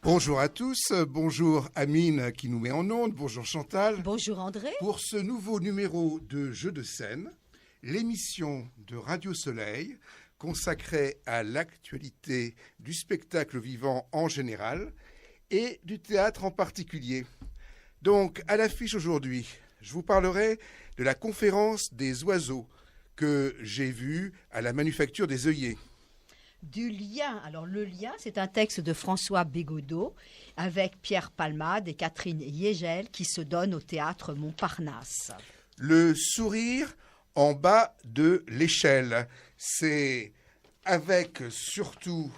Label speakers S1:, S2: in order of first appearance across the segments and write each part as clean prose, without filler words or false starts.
S1: Bonjour à tous, bonjour Amine qui nous met en onde, bonjour Chantal.
S2: Bonjour André.
S1: Pour ce nouveau numéro de Jeux de scène, l'émission de Radio Soleil consacrée à l'actualité du spectacle vivant en général et du théâtre en particulier. Donc à l'affiche aujourd'hui, je vous parlerai de la conférence des oiseaux que j'ai vue à la Manufacture des œillets.
S2: Du lien. Alors le lien, c'est un texte de François Bégodeau avec Pierre Palmade et Catherine Yegel qui se donnent au théâtre Montparnasse.
S1: Le sourire en bas de l'échelle, c'est avec surtout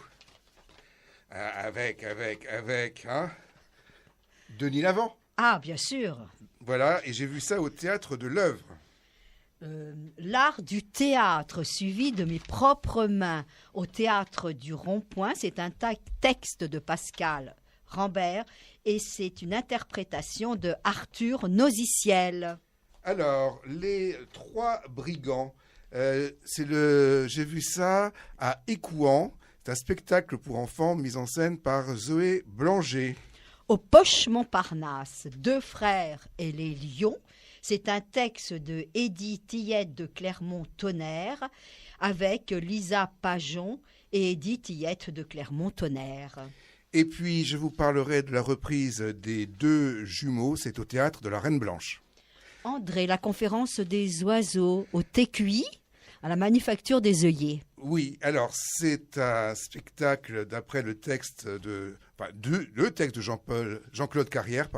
S1: Denis Lavant.
S2: Ah, bien sûr.
S1: Voilà, et j'ai vu ça au théâtre de l'Œuvre.
S2: L'art du théâtre suivi de mes propres mains au théâtre du Rond-Point, c'est un texte de Pascal Rambert et c'est une interprétation de Arthur Nosiciel.
S1: Alors, les trois brigands, j'ai vu ça à Écouen. C'est un spectacle pour enfants mis en scène par Zoé Blanger.
S2: Au Poche Montparnasse, deux frères et les lions. C'est un texte de Édith Tillette de Clermont-Tonnerre avec Lisa Pajon et Édith Tillette de Clermont-Tonnerre.
S1: Et puis, je vous parlerai de la reprise des deux jumeaux, c'est au théâtre de la Reine Blanche.
S2: André, la conférence des oiseaux au TQI, à la Manufacture des œillets.
S1: Oui, alors c'est un spectacle d'après le texte de Jean-Claude Carrière,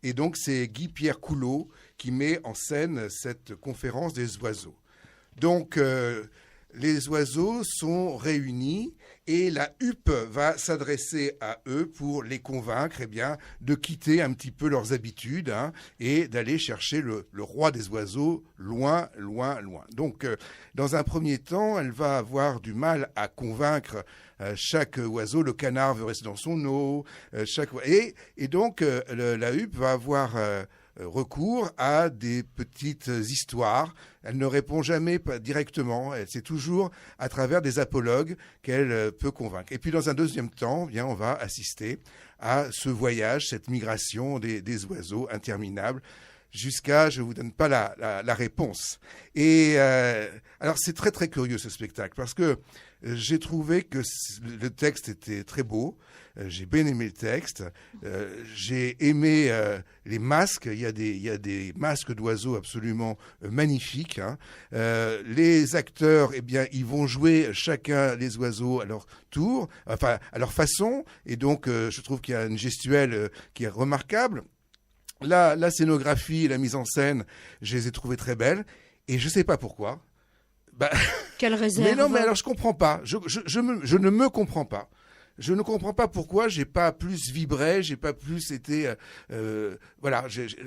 S1: et donc c'est Guy-Pierre Coulot qui met en scène cette conférence des oiseaux. Donc les oiseaux sont réunis et la huppe va s'adresser à eux pour les convaincre de quitter un petit peu leurs habitudes et d'aller chercher le roi des oiseaux loin, loin, loin. Donc, dans un premier temps, elle va avoir du mal à convaincre chaque oiseau. Le canard veut rester dans son eau. Et donc, la huppe va avoir recours à des petites histoires. Elle ne répond jamais directement, c'est toujours à travers des apologues qu'elle peut convaincre. Et puis dans un deuxième temps, on va assister à ce voyage, cette migration des oiseaux interminable, jusqu'à, je ne vous donne pas la réponse. Et alors c'est très très curieux ce spectacle, parce que j'ai trouvé que le texte était très beau, j'ai bien aimé le texte, j'ai aimé les masques, il y a des masques d'oiseaux absolument magnifiques. Les acteurs, ils vont jouer chacun les oiseaux à leur tour, enfin à leur façon, et donc je trouve qu'il y a une gestuelle qui est remarquable. La scénographie et la mise en scène, je les ai trouvées très belles, et je ne sais pas pourquoi.
S2: Quelle réserve?
S1: Mais non, mais alors je comprends pas. Je ne me comprends pas. Je ne comprends pas pourquoi j'ai pas plus vibré, j'ai pas plus été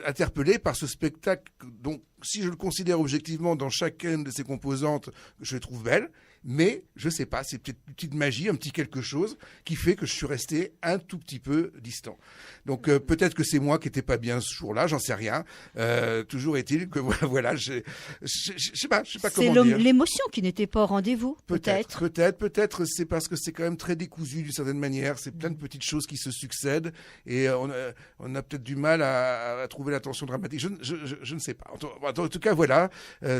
S1: interpellé par ce spectacle. Donc, si je le considère objectivement dans chacune de ses composantes, je les trouve belles. Mais je sais pas, c'est peut-être une petite magie, un petit quelque chose qui fait que je suis resté un tout petit peu distant. Donc peut-être que c'est moi qui n'étais pas bien ce jour-là, j'en sais rien. Toujours est-il que voilà, je sais pas comment dire.
S2: C'est l'émotion qui n'était pas au rendez-vous,
S1: Peut-être c'est parce que c'est quand même très décousu d'une certaine manière. C'est plein de petites choses qui se succèdent et on a peut-être du mal à trouver la tension dramatique. Je ne sais pas. En tout cas, voilà,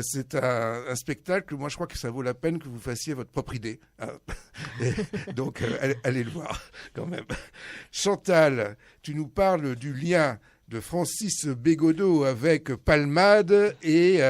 S1: c'est un spectacle. Moi, je crois que ça vaut la peine que vous fassiez votre propre idée. Donc, allez le voir quand même. Chantal, tu nous parles du lien de Francis Bégodeau avec Palmade et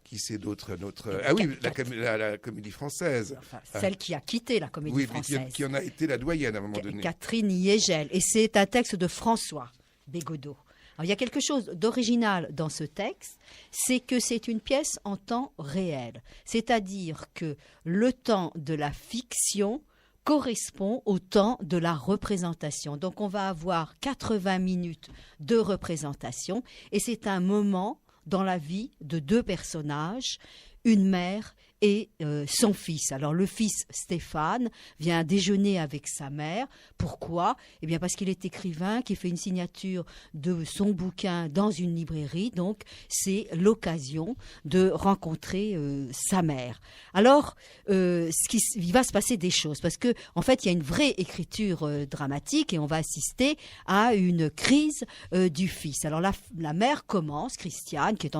S1: qui c'est d'autre la Comédie Française.
S2: Enfin, celle qui a quitté la Comédie Française.
S1: Qui en a été la doyenne à un moment donné.
S2: Catherine Yegel. Et c'est un texte de François Bégodeau. Alors, il y a quelque chose d'original dans ce texte, c'est que c'est une pièce en temps réel. C'est-à-dire que le temps de la fiction correspond au temps de la représentation. Donc, on va avoir 80 minutes de représentation et c'est un moment dans la vie de deux personnages, une mère et son fils. Alors le fils Stéphane vient déjeuner avec sa mère. Pourquoi ? Eh bien parce qu'il est écrivain, qui fait une signature de son bouquin dans une librairie, donc c'est l'occasion de rencontrer sa mère. Alors il va se passer des choses, parce que en fait il y a une vraie écriture dramatique et on va assister à une crise du fils. Alors la mère commence, Christiane, qui est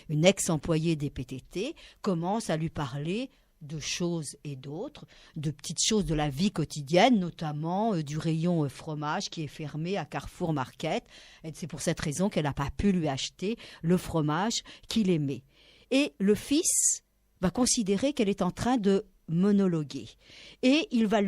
S2: une ex-employée des PTT, commence à lui parler de choses et d'autres, de petites choses de la vie quotidienne, notamment du rayon fromage qui est fermé à Carrefour Market. Et c'est pour cette raison qu'elle n'a pas pu lui acheter le fromage qu'il aimait. Et le fils va considérer qu'elle est en train de monologuer. Et il va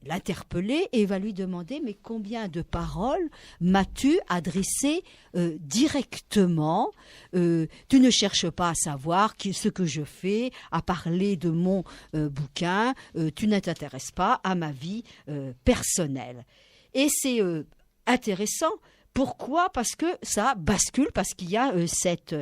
S2: l'interpeller et il va lui demander: mais combien de paroles m'as-tu adressées directement ? Tu ne cherches pas à savoir ce que je fais, à parler de mon bouquin, tu ne t'intéresses pas à ma vie personnelle. Et c'est intéressant. Pourquoi ? Parce que ça bascule, parce qu'il y a cette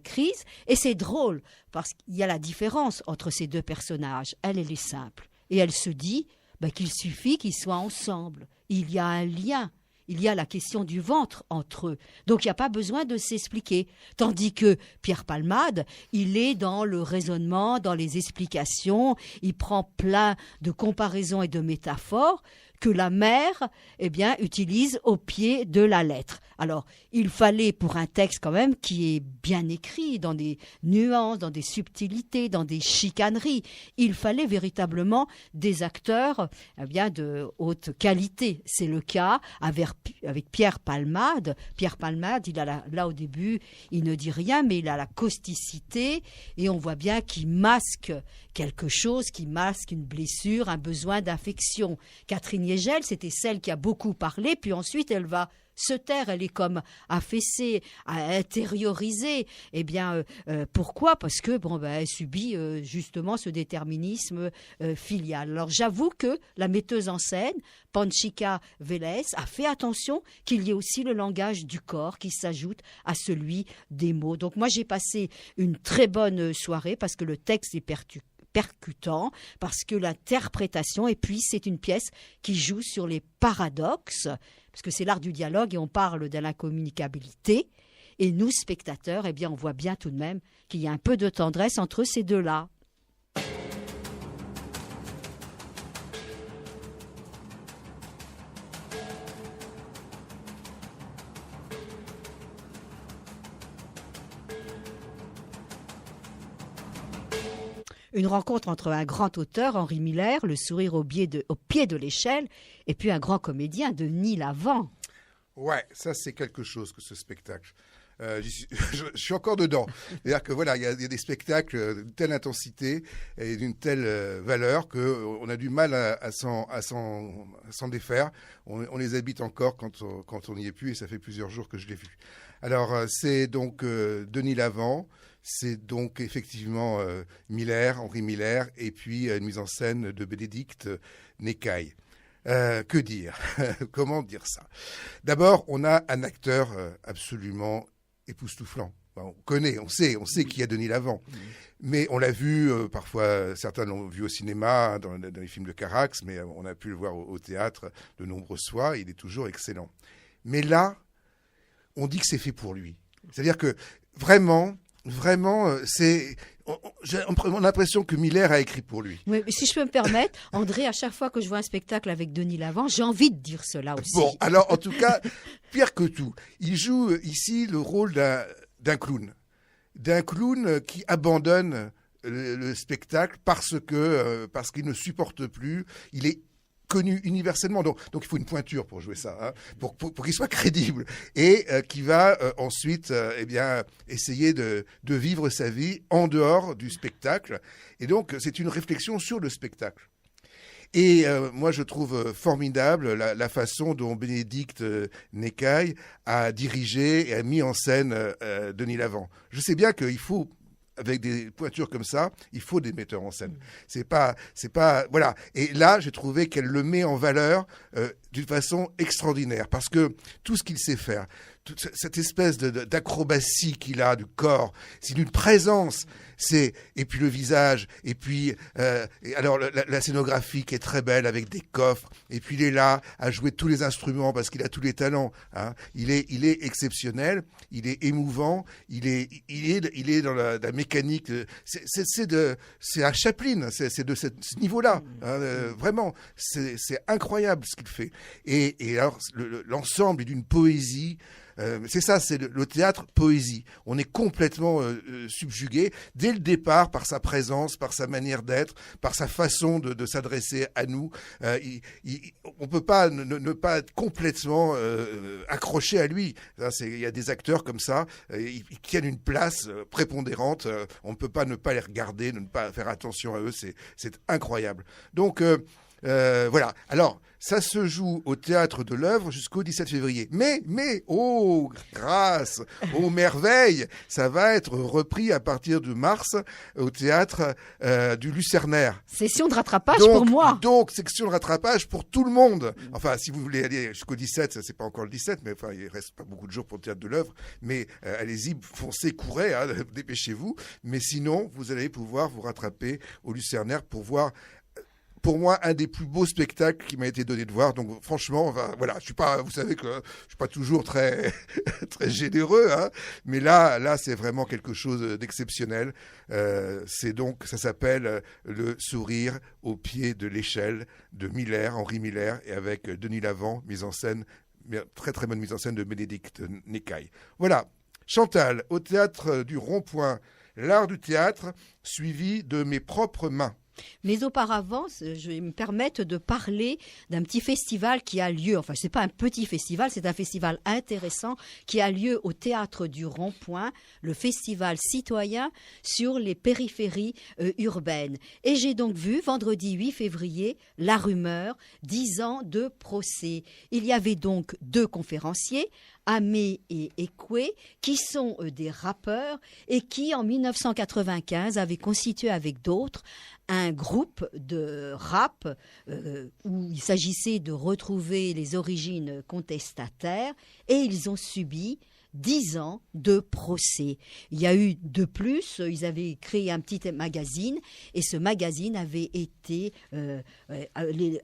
S2: crise. Et c'est drôle, parce qu'il y a la différence entre ces deux personnages. Elle est simple. Et elle se dit qu'il suffit qu'ils soient ensemble. Il y a un lien. Il y a la question du ventre entre eux. Donc il n'y a pas besoin de s'expliquer. Tandis que Pierre Palmade, il est dans le raisonnement, dans les explications. Il prend plein de comparaisons et de métaphores que la mère utilise au pied de la lettre. Alors, il fallait pour un texte quand même qui est bien écrit, dans des nuances, dans des subtilités, dans des chicaneries, il fallait véritablement des acteurs de haute qualité. C'est le cas avec Pierre Palmade. Pierre Palmade, là au début, il ne dit rien, mais il a la causticité et on voit bien qu'il masque quelque chose, qui masque une blessure, un besoin d'affection. Catherine Yegel, c'était celle qui a beaucoup parlé, puis ensuite elle va se taire, elle est comme affaissée, intériorisée. Pourquoi ? Parce que elle subit justement ce déterminisme filial. Alors j'avoue que la metteuse en scène, Panchika Vélez, a fait attention qu'il y ait aussi le langage du corps qui s'ajoute à celui des mots. Donc moi j'ai passé une très bonne soirée parce que le texte est percutant, parce que l'interprétation, et puis c'est une pièce qui joue sur les paradoxes, parce que c'est l'art du dialogue et on parle de l'incommunicabilité, et nous, spectateurs, on voit bien tout de même qu'il y a un peu de tendresse entre ces deux-là. Une rencontre entre un grand auteur, Henri Miller, le sourire au pied de l'échelle, et puis un grand comédien, Denis Lavant.
S1: Ouais, ça c'est quelque chose que ce spectacle. Je suis encore dedans. C'est-à-dire que voilà, il y a des spectacles d'une telle intensité et d'une telle valeur qu'on a du mal à s'en défaire. On les habite encore quand on n'y est plus, et ça fait plusieurs jours que je l'ai vu. Alors c'est donc Denis Lavant. C'est donc effectivement Henri Miller, et puis une mise en scène de Bénédicte Nécaille. Que dire ? Comment dire ça ? D'abord, on a un acteur absolument époustouflant. On connaît, on sait qu'il y a Denis Lavant. Mais on l'a vu, parfois, certains l'ont vu au cinéma, dans les films de Carax, mais on a pu le voir au théâtre de nombreuses fois. Il est toujours excellent. Mais là, on dit que c'est fait pour lui. C'est-à-dire que vraiment, on a l'impression que Miller a écrit pour lui.
S2: Oui, mais si je peux me permettre, André, à chaque fois que je vois un spectacle avec Denis Lavant, j'ai envie de dire cela aussi.
S1: Bon, alors en tout cas, pire que tout, il joue ici le rôle d'un clown. D'un clown qui abandonne le spectacle parce qu'il ne supporte plus. Il est connu universellement, donc il faut une pointure pour jouer ça, hein, pour qu'il soit crédible, et qui va ensuite essayer de vivre sa vie en dehors du spectacle. Et donc c'est une réflexion sur le spectacle. Et moi je trouve formidable la façon dont Bénédicte Nécaille a dirigé et a mis en scène Denis Lavant. Je sais bien qu'il faut, avec des pointures comme ça, il faut des metteurs en scène. C'est pas, voilà. Et là, j'ai trouvé qu'elle le met en valeur d'une façon extraordinaire, parce que tout ce qu'il sait faire, toute cette espèce d'acrobatie qu'il a du corps, c'est d'une présence. Et puis le visage, et puis alors la scénographie qui est très belle avec des coffres, et puis il est là à jouer tous les instruments parce qu'il a tous les talents. Hein. Il est exceptionnel, il est émouvant, il est dans la mécanique. C'est à Chaplin, c'est de ce niveau-là. Hein, vraiment, c'est incroyable ce qu'il fait. Et alors l'ensemble est d'une poésie. C'est ça, c'est le théâtre poésie. On est complètement subjugué dès le départ par sa présence, par sa manière d'être, par sa façon de s'adresser à nous. On peut pas ne pas être complètement accroché à lui. Il y a des acteurs comme ça, ils tiennent une place prépondérante. On ne peut pas ne pas les regarder, ne pas faire attention à eux. C'est incroyable. Donc voilà. Alors, ça se joue au Théâtre de l'Œuvre jusqu'au 17 février. Mais, oh, grâce, oh, merveille, ça va être repris à partir de mars au Théâtre du Lucernaire.
S2: Session de rattrapage pour moi.
S1: Donc, section de rattrapage pour tout le monde. Enfin, si vous voulez aller jusqu'au 17, ça c'est pas encore le 17, mais enfin, il reste pas beaucoup de jours pour le Théâtre de l'Œuvre. Mais allez-y, foncez, courez, hein, dépêchez-vous. Mais sinon, vous allez pouvoir vous rattraper au Lucernaire pour voir... Pour moi, un des plus beaux spectacles qui m'a été donné de voir. Donc, franchement, voilà, vous savez que je suis pas toujours très, très généreux, hein, mais là, c'est vraiment quelque chose d'exceptionnel. Ça s'appelle Le sourire au pied de l'échelle de Miller, Henri Miller, et avec Denis Lavant, mise en scène, très très bonne mise en scène de Bénédicte Necaille. Voilà, Chantal, au Théâtre du Rond-Point, l'art du théâtre, suivi de Mes propres mains.
S2: Mais auparavant, je vais me permettre de parler d'un petit festival qui a lieu, enfin c'est pas un petit festival, c'est un festival intéressant qui a lieu au Théâtre du Rond-Point, le festival citoyen sur les périphéries urbaines. Et j'ai donc vu vendredi 8 février La Rumeur, 10 ans de procès. Il y avait donc 2 conférenciers, Amé et Ekwe, qui sont des rappeurs et qui, en 1995, avaient constitué avec d'autres un groupe de rap où il s'agissait de retrouver les origines contestataires, et ils ont subi 10 ans de procès. Il y a eu de plus, ils avaient créé un petit magazine, et ce magazine avait été...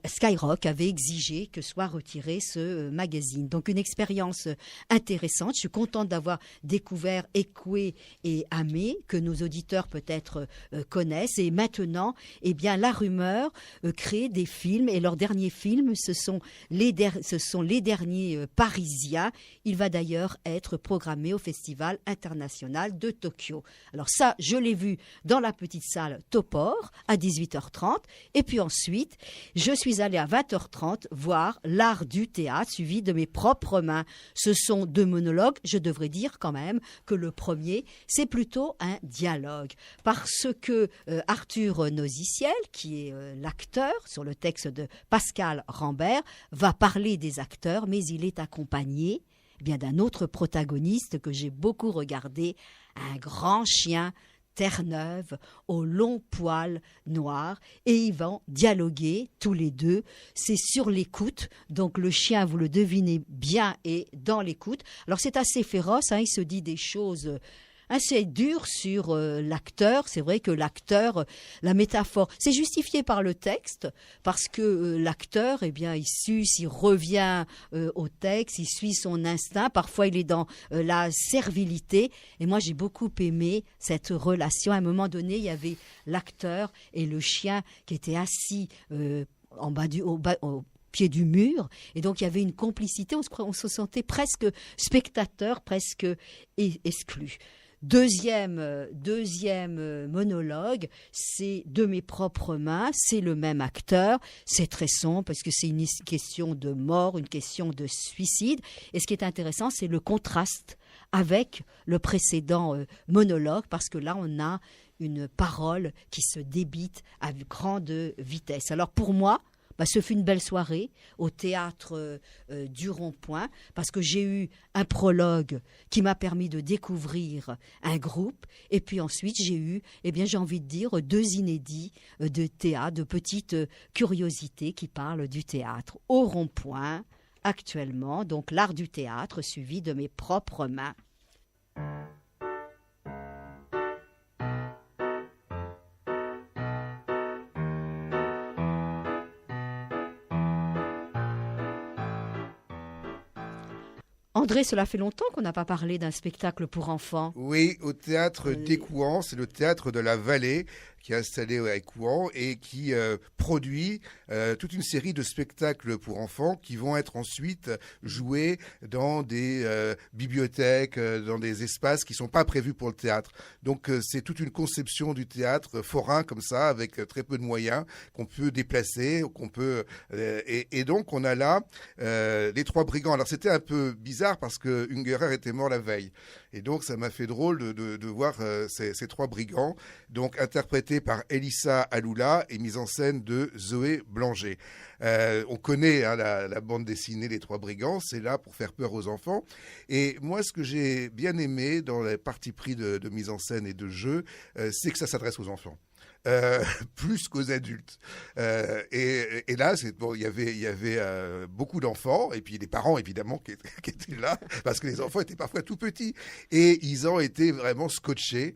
S2: Skyrock avait exigé que soit retiré ce magazine. Donc une expérience intéressante. Je suis contente d'avoir découvert Ekwe et Amé, que nos auditeurs peut-être connaissent. Et maintenant, eh bien, La Rumeur crée des films, et leurs derniers films, ce sont les derniers Parisiens. Il va d'ailleurs être programmé au Festival international de Tokyo. Alors ça, je l'ai vu dans la petite salle Topor à 18h30, et puis ensuite, je suis allée à 20h30 voir l'art du théâtre suivi de Mes propres mains. Ce sont 2 monologues. Je devrais dire quand même que le premier, c'est plutôt un dialogue, parce que Arthur Nosiciel, qui est l'acteur sur le texte de Pascal Rambert, va parler des acteurs, mais il est accompagné bien d'un autre protagoniste que j'ai beaucoup regardé, un grand chien Terre-Neuve aux longs poils noirs, et ils vont dialoguer tous les deux. C'est sur l'écoute, donc le chien, vous le devinez bien, est dans l'écoute. Alors c'est assez féroce, hein, il se dit des choses assez dur sur l'acteur. C'est vrai que l'acteur, la métaphore, c'est justifié par le texte, parce que l'acteur, eh bien, il revient au texte, il suit son instinct. Parfois, il est dans la servilité. Et moi, j'ai beaucoup aimé cette relation. À un moment donné, il y avait l'acteur et le chien qui étaient assis au pied du mur, et donc il y avait une complicité. On se sentait presque spectateur, presque exclu. Deuxième monologue, c'est De mes propres mains, c'est le même acteur, c'est très sombre parce que c'est une question de mort, une question de suicide, et ce qui est intéressant, c'est le contraste avec le précédent monologue, parce que là on a une parole qui se débite à grande vitesse. Alors pour moi, ce fut une belle soirée au Théâtre du Rond-Point, parce que j'ai eu un prologue qui m'a permis de découvrir un groupe, et puis ensuite j'ai eu, j'ai envie de dire, 2 inédits de théâtre, de petites curiosités qui parlent du théâtre au Rond-Point actuellement, donc l'art du théâtre suivi de mes propres mains. André, cela fait longtemps qu'on n'a pas parlé d'un spectacle pour enfants.
S1: Oui, au théâtre d'Écouen, c'est le théâtre de la Vallée qui est installé à Écouen et qui produit toute une série de spectacles pour enfants qui vont être ensuite joués dans des bibliothèques, dans des espaces qui ne sont pas prévus pour le théâtre. Donc c'est toute une conception du théâtre forain comme ça, avec très peu de moyens, qu'on peut déplacer, qu'on peut... et donc on a là les Trois Brigands. Alors c'était un peu bizarre parce que Ungerer était mort la veille. Et donc ça m'a fait drôle de voir ces Trois Brigands, donc interprétés par Elissa Aloula et mise en scène de Zoé Blanger. On connaît la bande dessinée Les Trois Brigands, c'est là pour faire peur aux enfants. Et moi, ce que j'ai bien aimé dans les parties pris de mise en scène et de jeu, c'est que ça s'adresse aux enfants. Plus qu'aux adultes. Et là, bon, il y avait beaucoup d'enfants, et puis les parents, évidemment, qui étaient là, parce que les enfants étaient parfois tout petits. Et ils ont été vraiment scotchés.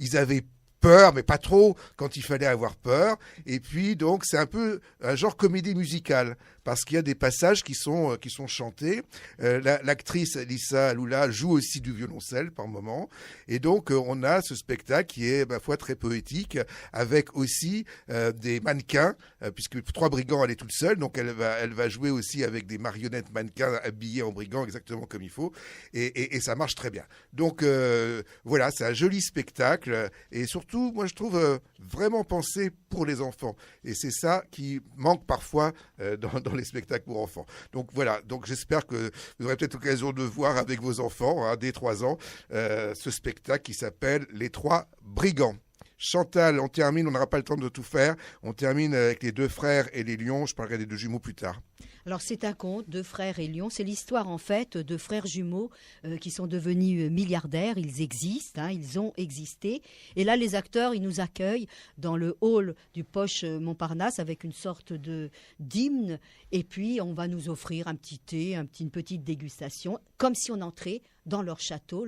S1: Ils avaient peur, mais pas trop, quand il fallait avoir peur. Et puis, donc, c'est un peu un genre comédie musicale, parce qu'il y a des passages qui sont chantés. L'actrice Elissa Aloula joue aussi du violoncelle par moment. Et donc, on a ce spectacle qui est, ma foi, très poétique, avec aussi des mannequins, puisque Trois Brigands, elle est toute seule, donc elle va jouer aussi avec des marionnettes mannequins habillés en brigands exactement comme il faut. Et ça marche très bien. Donc, voilà, c'est un joli spectacle. Et surtout, moi, je trouve vraiment pensé pour les enfants. Et c'est ça qui manque parfois dans les spectacles pour enfants. Donc voilà, donc j'espère que vous aurez peut-être l'occasion de voir avec vos enfants, dès 3 ans, ce spectacle qui s'appelle Les Trois Brigands. Chantal, on termine, on n'aura pas le temps de tout faire. On termine avec les deux frères et les lions. Je parlerai des deux jumeaux plus tard.
S2: Alors c'est un conte, Deux frères et lions. C'est l'histoire en fait de frères jumeaux qui sont devenus milliardaires. Ils existent, ils ont existé. Et là les acteurs, ils nous accueillent dans le hall du Poche Montparnasse avec une sorte d'hymne. Et puis on va nous offrir un petit thé, une petite dégustation, comme si on entrait dans leur château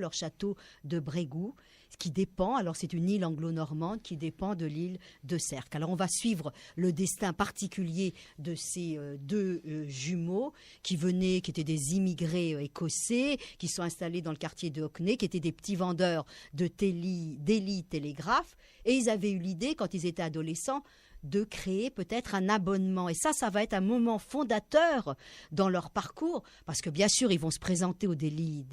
S2: de Brégoux, qui dépend, alors c'est une île anglo-normande qui dépend de l'île de Sercq. Alors on va suivre le destin particulier de ces deux jumeaux qui étaient des immigrés écossais, qui sont installés dans le quartier de Hockney, qui étaient des petits vendeurs de Daily Telegraph, et ils avaient eu l'idée, quand ils étaient adolescents, de créer peut-être un abonnement. Et ça va être un moment fondateur dans leur parcours, parce que bien sûr, ils vont se présenter au Daily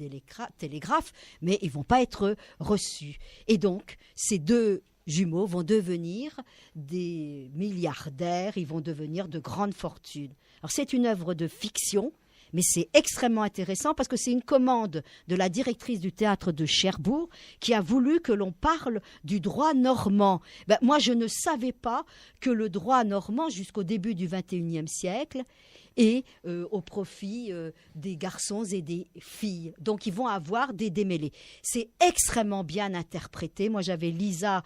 S2: Telegraph, mais ils ne vont pas être reçus. Et donc, ces deux jumeaux vont devenir des milliardaires, ils vont devenir de grandes fortunes. Alors, c'est une œuvre de fiction, mais c'est extrêmement intéressant parce que c'est une commande de la directrice du théâtre de Cherbourg qui a voulu que l'on parle du droit normand. Moi, je ne savais pas que le droit normand, jusqu'au début du XXIe siècle, est au profit des garçons et des filles. Donc, ils vont avoir des démêlés. C'est extrêmement bien interprété. Moi, j'avais Lisa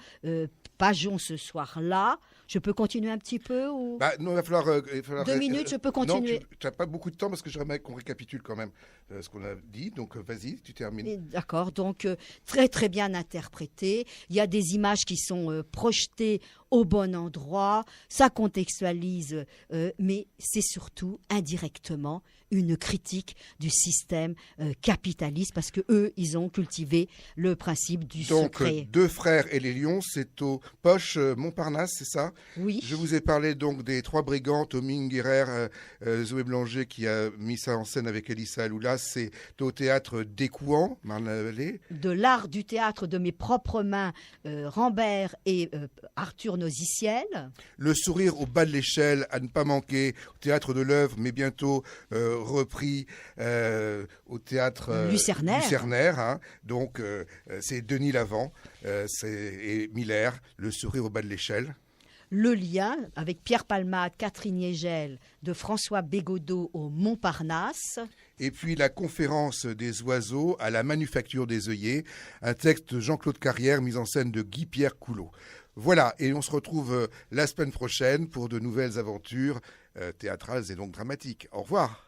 S2: Pajon ce soir-là. Je peux continuer un petit peu ou...
S1: Non, il va falloir
S2: 2 minutes, je peux continuer.
S1: Non, tu n'as pas beaucoup de temps parce que j'aimerais qu'on récapitule quand même ce qu'on a dit. Donc, vas-y, tu termines.
S2: D'accord, donc très très bien interprété. Il y a des images qui sont projetées au bon endroit. Ça contextualise, mais c'est surtout indirectement une critique du système capitaliste parce que eux, ils ont cultivé le principe du secret.
S1: Donc, Deux frères et les lions, c'est au Poche Montparnasse, c'est ça?
S2: Oui.
S1: Je vous ai parlé donc des Trois Brigands, Tommy Ungerer, Zoé Blanger qui a mis ça en scène avec Elissa Aloula. C'est au théâtre d'Écouen, Marne-la-Vallée.
S2: De l'art du théâtre de mes propres mains, Rambert et Arthur Nosiciel. Le
S1: sourire au bas de l'échelle, à ne pas manquer, au théâtre de l'Œuvre, mais bientôt repris au théâtre Lucernaire. Donc c'est Denis Lavant et Miller, Le sourire au bas de l'échelle.
S2: Le lien avec Pierre Palmade, Catherine Yegel, de François Bégodeau au Montparnasse.
S1: Et puis la conférence des oiseaux à la manufacture des œillets, un texte de Jean-Claude Carrière, mise en scène de Guy-Pierre Coulot. Voilà, et on se retrouve la semaine prochaine pour de nouvelles aventures théâtrales et donc dramatiques. Au revoir.